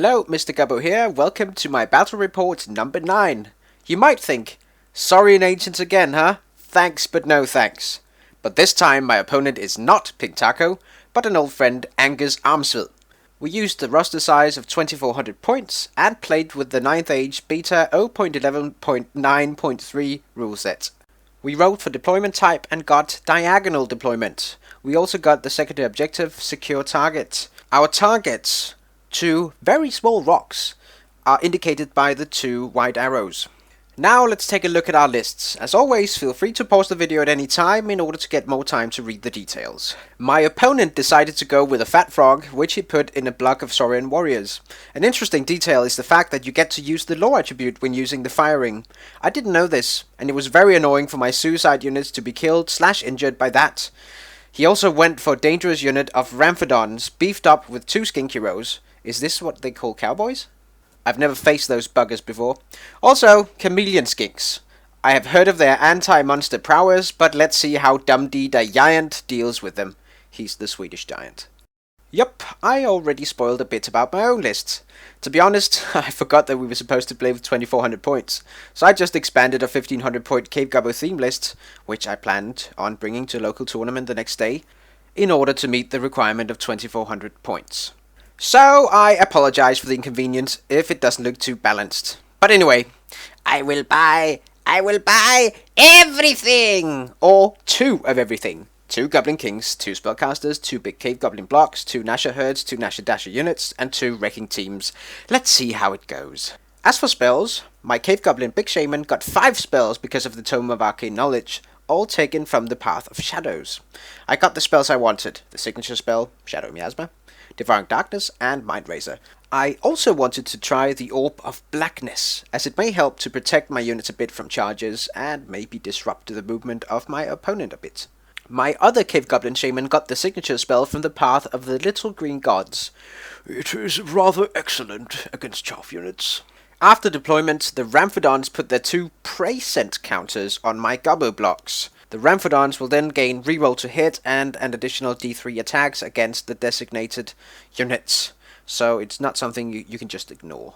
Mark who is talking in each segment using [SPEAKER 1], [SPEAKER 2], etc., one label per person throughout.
[SPEAKER 1] Hello, Mr.Gobbo here. Welcome to my battle report number 9. You might think, Saurian Ancients again, huh? Thanks, but no thanks. But this time my opponent is not Pinktaco, but an old friend, AngusArmsved. We used the roster size of 2400 points and played with the 9th Age v.0.11.9.3 rule set. We rolled for deployment type and got diagonal deployment. We also got the secondary objective, secure target. Our targets, 2 very small rocks, are indicated by the 2 white arrows. Now let's take a look at our lists. As always, feel free to pause the video at any time in order to get more time to read the details. My opponent decided to go with a fat frog, which he put in a block of Saurian warriors. An interesting detail is the fact that you get to use the law attribute when using the firing. I didn't know this, and it was very annoying for my suicide units to be killed/injured by that. He also went for a dangerous unit of Ramphadons, beefed up with 2 skink heroes. Is this what they call cowboys? I've never faced those buggers before. Also, chameleon skinks. I have heard of their anti-monster prowess, but let's see how Dumdy the Giant deals with them. He's the Swedish giant. Yup, I already spoiled a bit about my own list. To be honest, I forgot that we were supposed to play with 2400 points, so I just expanded a 1500 point Cave Gobbo theme list, which I planned on bringing to a local tournament the next day, in order to meet the requirement of 2400 points. So I apologize for the inconvenience if it doesn't look too balanced. But anyway, I will buy everything! Or 2 of everything. 2 Goblin Kings, 2 Spellcasters, 2 big Cave Goblin blocks, 2 Nasher herds, 2 Nasher Dasher units, and 2 Wrecking teams. Let's see how it goes. As for spells, my Cave Goblin Big Shaman got 5 spells because of the Tome of Arcane Knowledge, all taken from the Path of Shadows. I got the spells I wanted, the signature spell, Shadow Miasma, Devouring Darkness, and Mind Razor. I also wanted to try the Orb of Blackness, as it may help to protect my units a bit from charges, and maybe disrupt the movement of my opponent a bit. My other Cave Goblin Shaman got the signature spell from the Path of the Little Green Gods. It is rather excellent against chaff units. After deployment, the Ramphadons put their 2 Prey Scent counters on my Gobbo blocks. The Ramphadons will then gain reroll to hit and an additional D3 attacks against the designated units. So it's not something you can just ignore.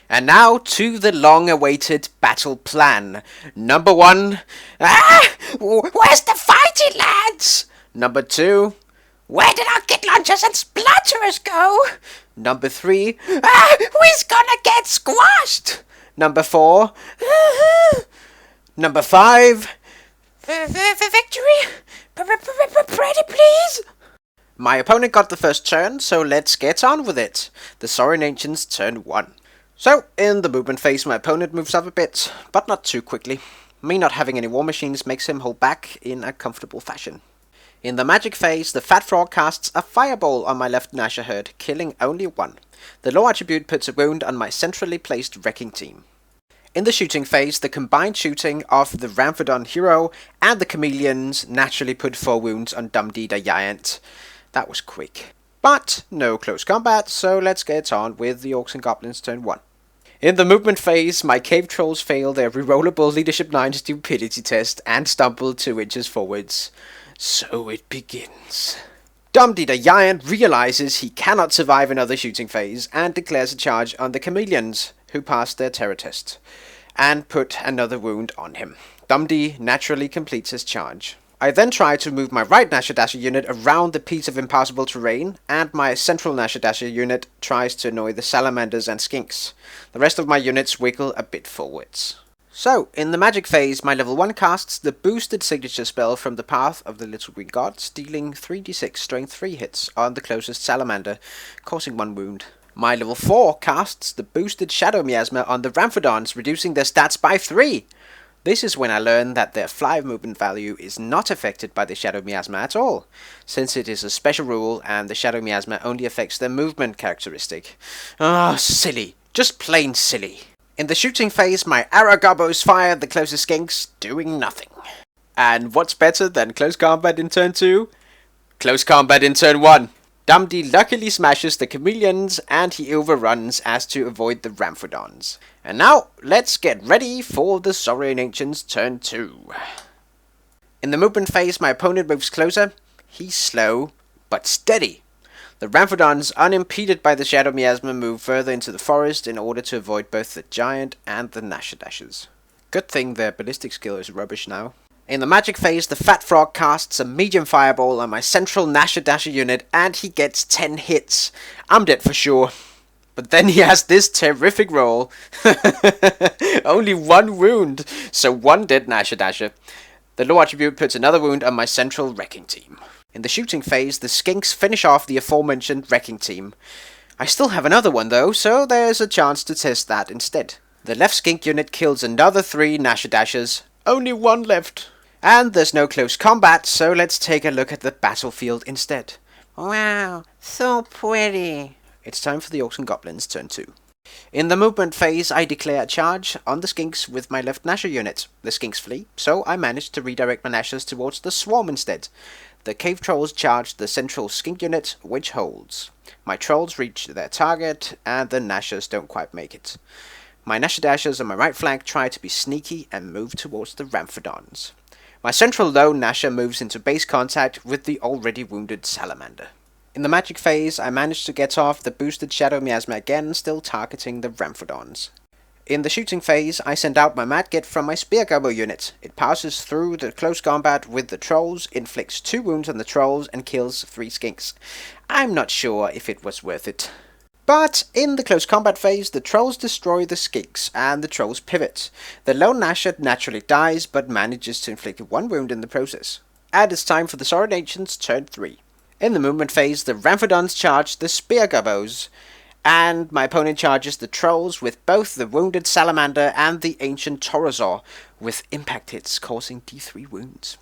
[SPEAKER 1] And now to the long-awaited battle plan. Number 1, where's the fighting, lads? Number 2, where did our kit launchers and splatterers go? Number 3, who's gonna get squashed? Number 4, Number 5, victory! Ready, please! My opponent got the first turn, so let's get on with it. The Saurian Ancients turn 1. So, in the movement phase, my opponent moves up a bit, but not too quickly. Me not having any war machines makes him hold back in a comfortable fashion. In the magic phase, the Fat Frog casts a fireball on my left Nasher herd, killing only 1. The law attribute puts a wound on my centrally placed wrecking team. In the shooting phase, the combined shooting of the Ramphadon hero and the chameleons naturally put 4 wounds on Dumdy the Giant. That was quick. But no close combat, so let's get on with the Orcs and Goblins turn 1. In the movement phase, my cave trolls fail their rerollable Leadership 9 stupidity test and stumble 2 inches forwards. So it begins. Dumdy the Giant realizes he cannot survive another shooting phase and declares a charge on the chameleons, who passed their terror test, and put another wound on him. Dumdy naturally completes his charge. I then try to move my right Nasher Dasher unit around the piece of impassable terrain, and my central Nasher Dasher unit tries to annoy the salamanders and skinks. The rest of my units wiggle a bit forwards. So, in the magic phase, my level 1 casts the boosted signature spell from the Path of the Little Green Gods, dealing 3d6 strength 3 hits on the closest salamander, causing 1 wound. My level 4 casts the boosted Shadow Miasma on the Ramphadons, reducing their stats by 3. This is when I learn that their fly movement value is not affected by the Shadow Miasma at all, since it is a special rule and the Shadow Miasma only affects their movement characteristic. Silly. Just plain silly. In the shooting phase, my arrow Gobbos fire the closest skinks, doing nothing. And what's better than close combat in turn 2? Close combat in turn 1. Dumdy luckily smashes the chameleons and he overruns as to avoid the Ramphadons. And now, let's get ready for the Saurian Ancients turn 2. In the movement phase, my opponent moves closer. He's slow, but steady. The Ramphrodons, unimpeded by the Shadow Miasma, move further into the forest in order to avoid both the giant and the Nashadashers. Good thing their ballistic skill is rubbish now. In the magic phase, the Fat Frog casts a medium fireball on my central Nashadasher unit and he gets 10 hits. I'm dead for sure. But then he has this terrific roll. Only 1 wound, so 1 dead Nashadasher. The low attribute puts another wound on my central wrecking team. In the shooting phase, the skinks finish off the aforementioned wrecking team. I still have another one though, so there's a chance to test that instead. The left skink unit kills another 3 Nashadashers. Only 1 left. And there's no close combat, so let's take a look at the battlefield instead.
[SPEAKER 2] Wow, so pretty.
[SPEAKER 1] It's time for the Orcs and Goblins turn 2. In the movement phase, I declare a charge on the skinks with my left Nasher unit. The skinks flee, so I managed to redirect my Nashers towards the swarm instead. The cave trolls charge the central skink unit, which holds. My trolls reach their target, and the Nashers don't quite make it. My Nashadashers on my right flank try to be sneaky and move towards the Ramphrodons. My central lone Nasher moves into base contact with the already wounded Salamander. In the magic phase, I managed to get off the boosted Shadow Miasma again, still targeting the Ramphrodons. In the shooting phase, I send out my Madget from my Mr.Gobbo unit. It passes through the close combat with the trolls, inflicts 2 wounds on the trolls, and kills 3 skinks. I'm not sure if it was worth it. But in the close combat phase, the trolls destroy the skinks, and the trolls pivot. The lone Nasher naturally dies, but manages to inflict 1 wound in the process. And it's time for the Saurian Ancients turn 3. In the movement phase, the Ramphrodons charge the Gobbos, and my opponent charges the trolls with both the wounded Salamander and the ancient Torosaur, with impact hits causing D3 wounds.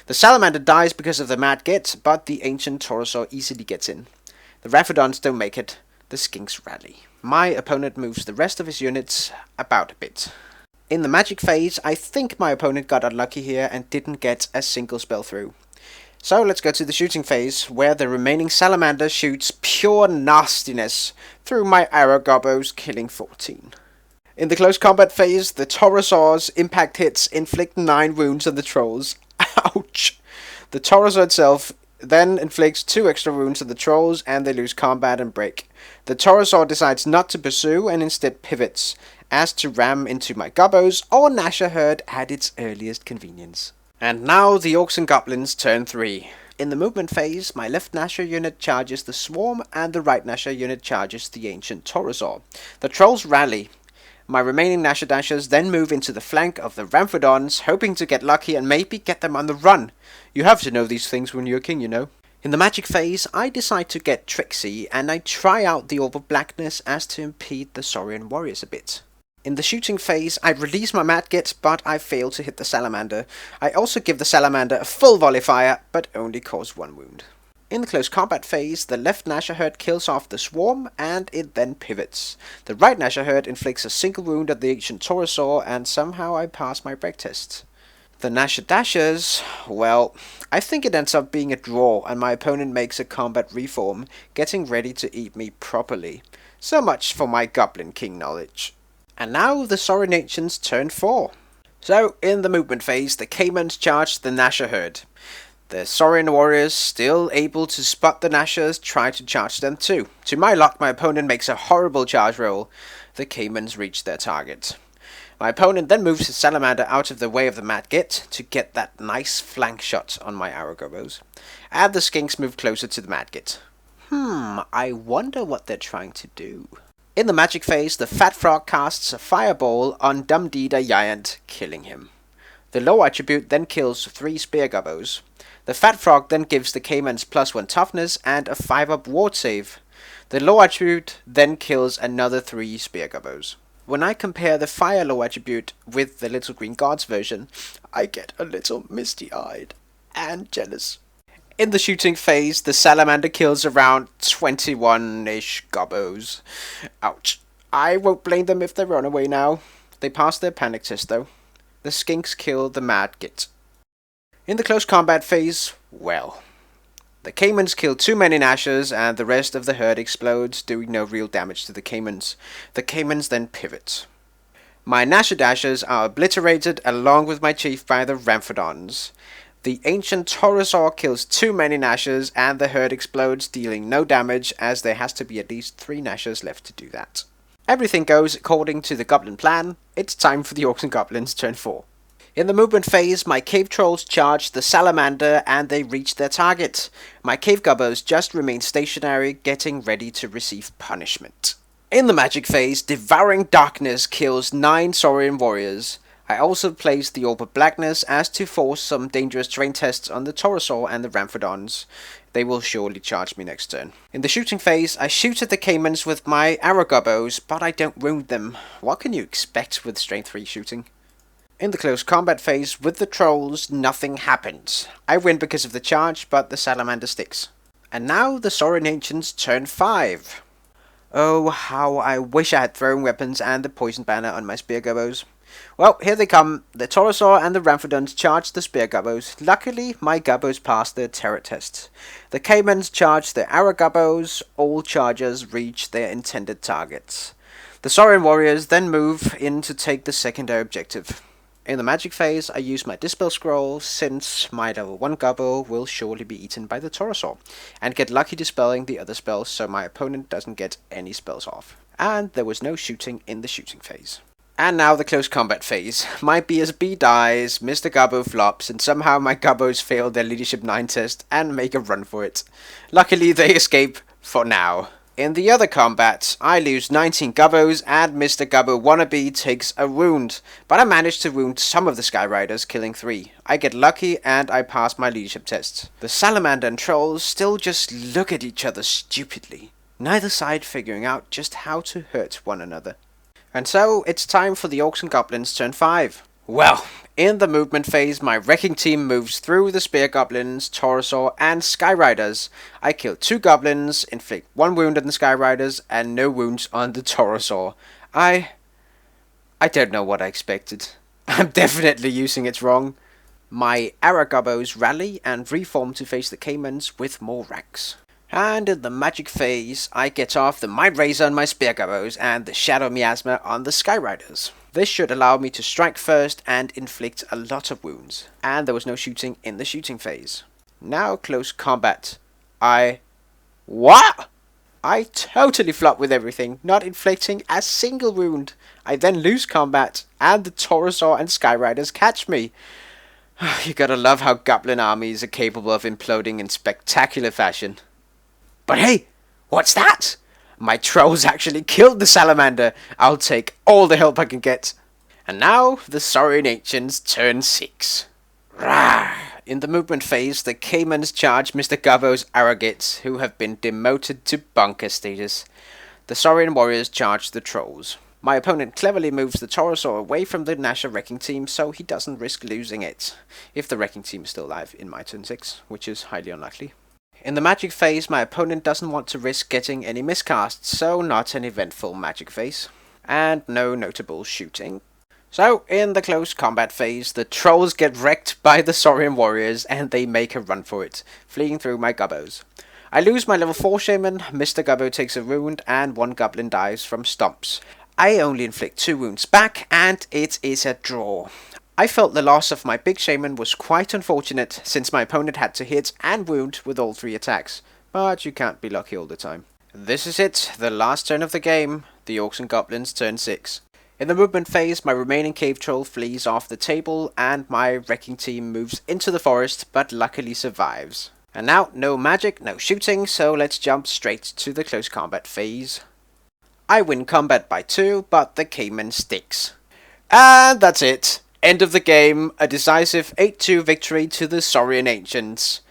[SPEAKER 1] The Salamander dies because of the Madget, but the ancient Torosaur easily gets in. The Ramphrodons don't make it. The skinks rally. My opponent moves the rest of his units about a bit. In the magic phase, I think my opponent got unlucky here and didn't get a single spell through. So let's go to the shooting phase, where the remaining Salamander shoots pure nastiness through my arrow Gobbos, killing 14. In the close combat phase, the Torosaur's impact hits inflict 9 wounds on the trolls. Ouch! The Torosaur itself then inflicts 2 extra wounds on the trolls, and they lose combat and break. The Torosaur decides not to pursue and instead pivots, as to ram into my Gobbos or Nasher herd at its earliest convenience. And now the Orcs and Goblins turn 3. In the movement phase, my left Nasher unit charges the swarm and the right Nasher unit charges the ancient Torosaur. The trolls rally. My remaining Nashadashers then move into the flank of the Ramphrodons, hoping to get lucky and maybe get them on the run. You have to know these things when you're a king, you know. In the magic phase, I decide to get tricksy and I try out the Orb of Blackness as to impede the Saurian warriors a bit. In the shooting phase, I release my Madget, but I fail to hit the Salamander. I also give the Salamander a full volley fire, but only cause 1 wound. In the close combat phase, the left Nasher herd kills off the swarm, and it then pivots. The right Nasher herd inflicts a single wound at the ancient Torosaur, and somehow I pass my break test. The Nashadashers, well, I think it ends up being a draw, and my opponent makes a combat reform, getting ready to eat me properly. So much for my Goblin King knowledge. And now the Saurian Ancients turn 4. So, in the movement phase, the Caimans charge the Nasher herd. The Saurian warriors, still able to spot the Nashers, try to charge them too. To my luck, my opponent makes a horrible charge roll. The Caimans reach their target. My opponent then moves his Salamander out of the way of the Madget to get that nice flank shot on my arrow Gobbos. And the skinks move closer to the Madget. I wonder what they're trying to do. In the magic phase, the Fat Frog casts a fireball on Dumdida Giant, killing him. The low attribute then kills 3 Spear Gobbos. The Fat Frog then gives the Caimans +1 toughness and a 5-up ward save. The low attribute then kills another 3 Spear Gobbos. When I compare the fire low attribute with the Little Green Gods version, I get a little misty-eyed and jealous. In the shooting phase, the Salamander kills around 21-ish Gobbos. Ouch. I won't blame them if they run away now. They pass their panic test though. The skinks kill the Madget. In the close combat phase, well, the Caimans kill too many Nashers and the rest of the herd explodes, doing no real damage to the Caimans. The Caimans then pivot. My Nashadashers are obliterated along with my chief by the Ramphrodons. The ancient pterosaur kills too many gnashers and the herd explodes, dealing no damage as there has to be at least 3 gnashers left to do that. Everything goes according to the goblin plan. It's time for the Orcs and Goblins turn 4. In the movement phase, my cave trolls charge the salamander and they reach their target. My cave Gobbos just remain stationary, getting ready to receive punishment. In the magic phase, devouring darkness kills 9 Saurian warriors. I also placed the Orb of Blackness as to force some dangerous terrain tests on the Pterosaur and the Ramphrodons. They will surely charge me next turn. In the shooting phase, I shoot at the Caimans with my arrow Gobbos, but I don't wound them. What can you expect with strength 3 shooting? In the close combat phase, with the trolls, nothing happens. I win because of the charge, but the salamander sticks. And now the Saurian Ancients turn 5. Oh, how I wish I had thrown weapons and the poison banner on my spear Gobbos. Well, here they come. The Pterosaur and the Ramphrodons charge the spear Gobbos. Luckily, my Gobbos passed their terror test. The Caimans charge the arrow Gobbos. All chargers reach their intended targets. The Saurian warriors then move in to take the secondary objective. In the magic phase, I use my Dispel Scroll, since my level 1 Gobbo will surely be eaten by the Pterosaur, and get lucky dispelling the other spells so my opponent doesn't get any spells off. And there was no shooting in the shooting phase. And now the close combat phase. My BSB dies, Mr. Gobbo flops, and somehow my Gobbos fail their Leadership 9 test and make a run for it. Luckily they escape for now. In the other combat, I lose 19 Gobbos and Mr. Gobbo wannabe takes a wound, but I manage to wound some of the Skyriders, killing 3. I get lucky and I pass my leadership test. The salamander and trolls still just look at each other stupidly, neither side figuring out just how to hurt one another. And so, it's time for the Orcs and Goblins turn 5. Well, in the movement phase, my wrecking team moves through the Spear Goblins, Pterosaur, and Skyriders. I kill 2 Goblins, inflict 1 wound on the Skyriders, and no wounds on the Pterosaur. I don't know what I expected. I'm definitely using it wrong. My Aragobos rally and reform to face the Caimans with more ranks. And in the magic phase, I get off the Might Razor on my Spear Gobbos and the Shadow Miasma on the Skyriders. This should allow me to strike first and inflict a lot of wounds. And there was no shooting in the shooting phase. Now close combat. What? I totally flop with everything, not inflicting a single wound. I then lose combat, and the Pterosaur and Skyriders catch me. You gotta love how goblin armies are capable of imploding in spectacular fashion. But hey, what's that? My trolls actually killed the salamander. I'll take all the help I can get. And now, the Saurian Ancients turn 6. Rawr! In the movement phase, the Caimans charge Mr. Gobbo's arrogates, who have been demoted to bunker status. The Saurian warriors charge the trolls. My opponent cleverly moves the Pterosaur away from the Gnasher wrecking team so he doesn't risk losing it. If the wrecking team is still alive in my turn 6, which is highly unlikely. In the magic phase, my opponent doesn't want to risk getting any miscasts, so not an eventful magic phase. And no notable shooting. So, in the close combat phase, the trolls get wrecked by the Saurian warriors and they make a run for it, fleeing through my Gobbos. I lose my level 4 shaman, Mr. Gobbo takes a wound, and 1 goblin dies from stomps. I only inflict 2 wounds back, and it is a draw. I felt the loss of my big shaman was quite unfortunate, since my opponent had to hit and wound with all 3 attacks. But you can't be lucky all the time. This is it, the last turn of the game, the Orcs and Goblins turn 6. In the movement phase, my remaining cave troll flees off the table, and my wrecking team moves into the forest, but luckily survives. And now, no magic, no shooting, so let's jump straight to the close combat phase. I win combat by 2, but the Cayman sticks. And that's it. End of the game, a decisive 8-2 victory to the Saurian Ancients.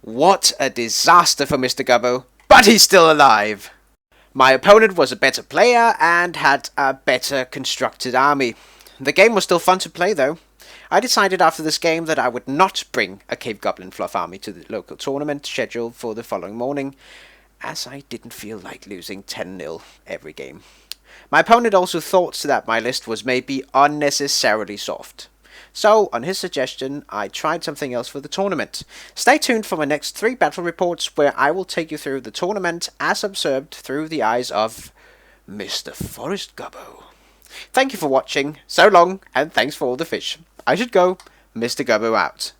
[SPEAKER 1] What a disaster for Mr. Gobbo, but he's still alive! My opponent was a better player and had a better constructed army. The game was still fun to play though. I decided after this game that I would not bring a Cave Goblin Fluff army to the local tournament scheduled for the following morning, as I didn't feel like losing 10-0 every game. My opponent also thought that my list was maybe unnecessarily soft. So, on his suggestion, I tried something else for the tournament. Stay tuned for my next 3 battle reports where I will take you through the tournament as observed through the eyes of Mr. Forest Gobbo. Thank you for watching, so long, and thanks for all the fish. I should go, Mr. Gobbo out.